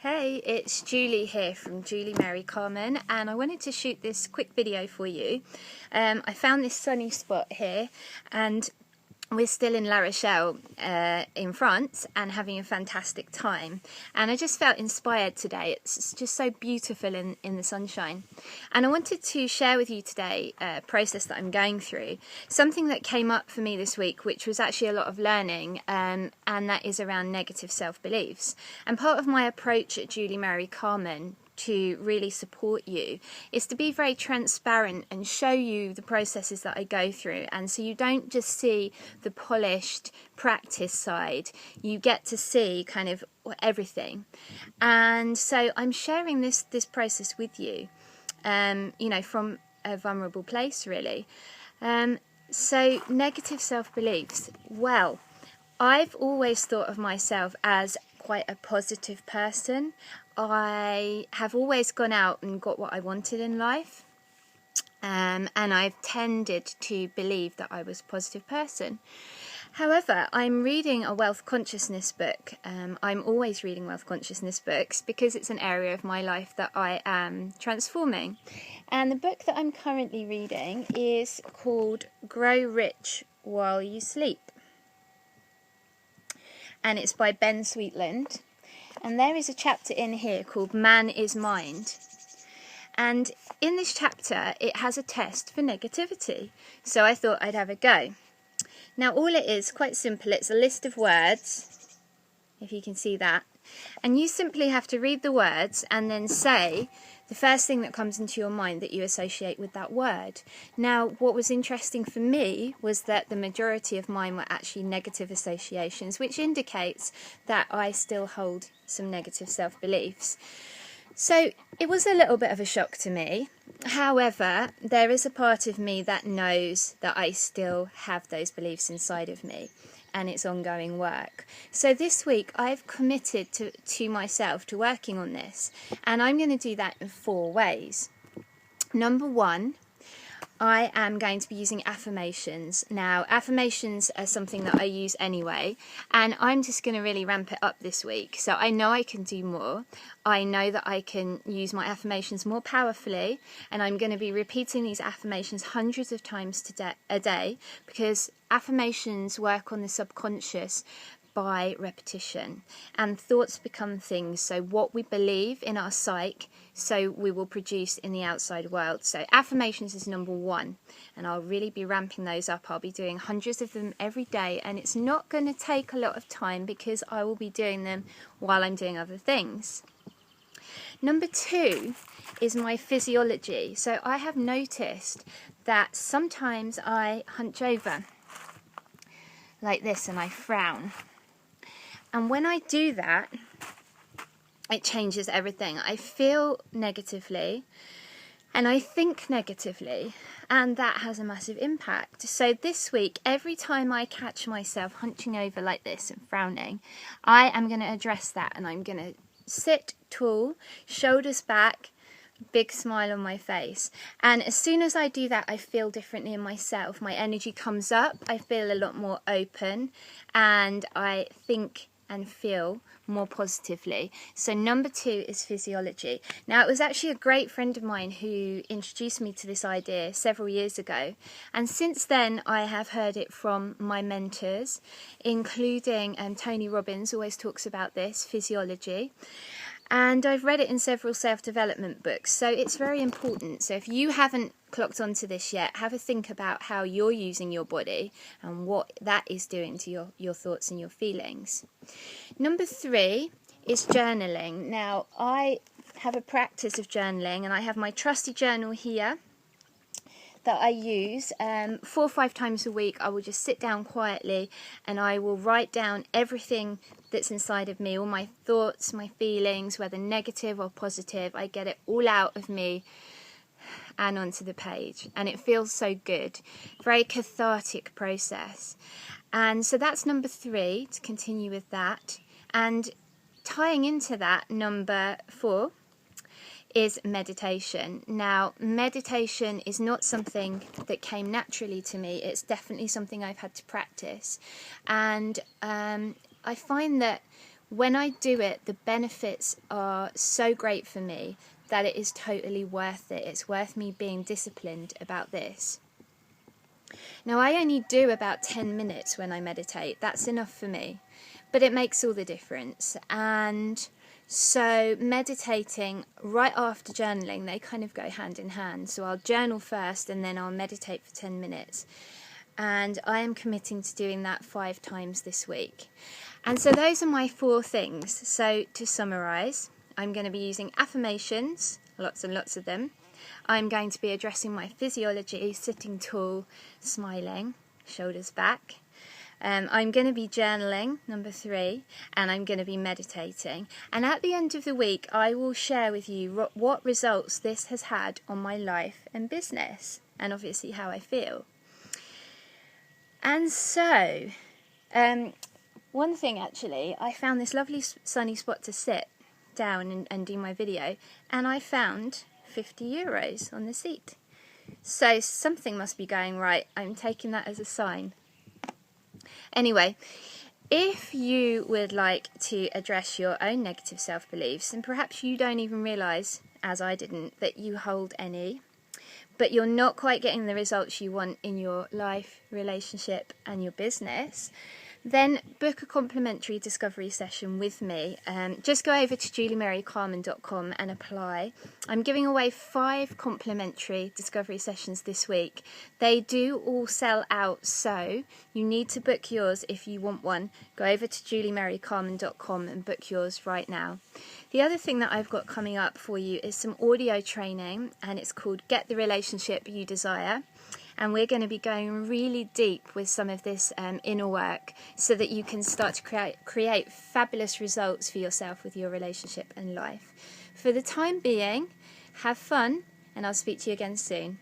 Hey, it's Julie here from JulieMaryCarmen, and I wanted to shoot this quick video for you. I found this sunny spot here, and we're still in La Rochelle in France and having a fantastic time. And I just felt inspired today. It's just so beautiful in the sunshine. And I wanted to share with you today a process that I'm going through. Something that came up for me this week, which was actually a lot of learning, and that is around negative self-beliefs. And part of my approach at JulieMaryCarmen to really support you is to be very transparent and show you the processes that I go through, and so you don't just see the polished practice side, you get to see kind of everything. And so I'm sharing this process with you, from a vulnerable place really. So negative self-beliefs, well, I've always thought of myself as quite a positive person. I have always gone out and got what I wanted in life, and I've tended to believe that I was a positive person. However, I'm reading a wealth consciousness book. I'm always reading wealth consciousness books because it's an area of my life that I am transforming. And the book that I'm currently reading is called Grow Rich While You Sleep. And it's by Ben Sweetland. And there is a chapter in here called Man is Mind. And in this chapter, it has a test for negativity. So I thought I'd have a go. Now, all it is, quite simple, it's a list of words, if you can see that. And you simply have to read the words and then say the first thing that comes into your mind that you associate with that word. Now, what was interesting for me was that the majority of mine were actually negative associations, which indicates that I still hold some negative self-beliefs. So it was a little bit of a shock to me. However, there is a part of me that knows that I still have those beliefs inside of me, and it's ongoing work. So this week I've committed to myself to working on this, and I'm going to do that in 4 ways. Number 1, I am going to be using affirmations. Now, affirmations are something that I use anyway, and I'm just going to really ramp it up this week. So I know I can do more. I know that I can use my affirmations more powerfully, and I'm going to be repeating these affirmations hundreds of times a day, because affirmations work on the subconscious by repetition, and thoughts become things. So what we believe in our psyche, so we will produce in the outside world. So affirmations is number 1, and I'll really be ramping those up. I'll be doing hundreds of them every day, and it's not going to take a lot of time because I will be doing them while I'm doing other things. Number 2 is my physiology. So I have noticed that sometimes I hunch over like this and I frown. And when I do that, it changes everything. I feel negatively and I think negatively, and that has a massive impact. So this week, every time I catch myself hunching over like this and frowning, I am going to address that, and I'm going to sit tall, shoulders back, big smile on my face. And as soon as I do that, I feel differently in myself. My energy comes up, I feel a lot more open, and I think and feel more positively. So number 2 is physiology. Now, it was actually a great friend of mine who introduced me to this idea several years ago, and since then I have heard it from my mentors, including Tony Robbins always talks about this, physiology. And I've read it in several self-development books, so it's very important. So if you haven't clocked onto this yet, have a think about how you're using your body and what that is doing to your thoughts and your feelings. Number 3 is journaling. Now, I have a practice of journaling, and I have my trusty journal here that I use 4 or 5 times a week. I will just sit down quietly and I will write down everything that's inside of me, all my thoughts, my feelings, whether negative or positive. I get it all out of me and onto the page, and it feels so good. Very cathartic process. And so that's number 3, to continue with that. And tying into that, number 4 is meditation. Now, meditation is not something that came naturally to me. It's definitely something I've had to practice. And I find that when I do it, the benefits are so great for me that it is totally worth it. It's worth me being disciplined about this. Now, I only do about 10 minutes when I meditate. That's enough for me, but it makes all the difference. And so meditating right after journaling, they kind of go hand in hand. So I'll journal first and then I'll meditate for 10 minutes. And I am committing to doing that 5 times this week. And so those are my 4 things. So to summarise, I'm going to be using affirmations, lots and lots of them. I'm going to be addressing my physiology, sitting tall, smiling, shoulders back. I'm going to be journaling, number 3, and I'm going to be meditating. And at the end of the week, I will share with you what results this has had on my life and business, and obviously how I feel. And so, one thing actually, I found this lovely sunny spot to sit down and do my video, and I found €50 on the seat. So something must be going right. I'm taking that as a sign. Anyway, if you would like to address your own negative self-beliefs, and perhaps you don't even realise, as I didn't, that you hold any, but you're not quite getting the results you want in your life, relationship and your business, then book a complimentary discovery session with me. Just go over to JulieMaryCarmen.com and apply. I'm giving away 5 complimentary discovery sessions this week. They do all sell out, so you need to book yours if you want one. Go over to JulieMaryCarmen.com and book yours right now. The other thing that I've got coming up for you is some audio training, and it's called Get the Relationship You Desire. And we're going to be going really deep with some of this inner work so that you can start to create fabulous results for yourself with your relationship and life. For the time being, have fun, and I'll speak to you again soon.